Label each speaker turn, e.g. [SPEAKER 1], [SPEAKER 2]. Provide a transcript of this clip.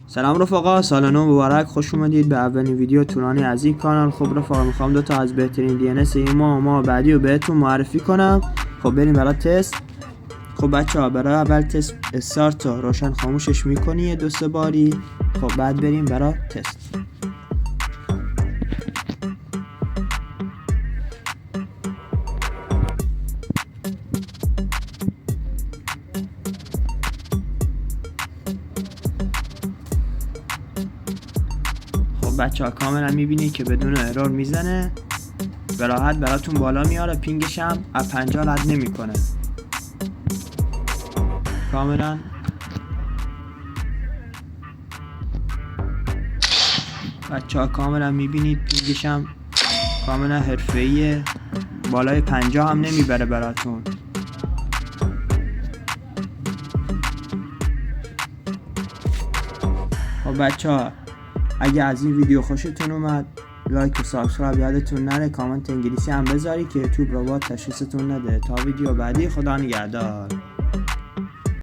[SPEAKER 1] سلام رفقا، سال نو مبارک. خوش اومدید به اولین ویدیو طولانی از این کانال. خب رفقا، میخوام دوتا از بهترین DNS این ماه بعدی رو بهتون معرفی کنم. خب بریم برای تست. خب بچه ها، برای اول تست استارت رو روشن خاموشش میکنی 2-3 باری. خب بعد بریم برای تست. بچه ها کاملا میبینید که بدون ارور میزنه، به راحت براتون بالا میاره. پینگش هم از 50 رد نمیکنه. کاملا بچه ها کاملا میبینید پینگش هم کاملا حرفه‌ایه، بالای 50 هم نمیبره براتون. خب بچه ها، اگه از این ویدیو خوشتون اومد لایک و سابسکرایب یادتون نره. کامنت انگلیسی هم بذاری که یوتیوب ربات تشخیصتون نده. تا ویدیو بعدی، خدا نگهدار.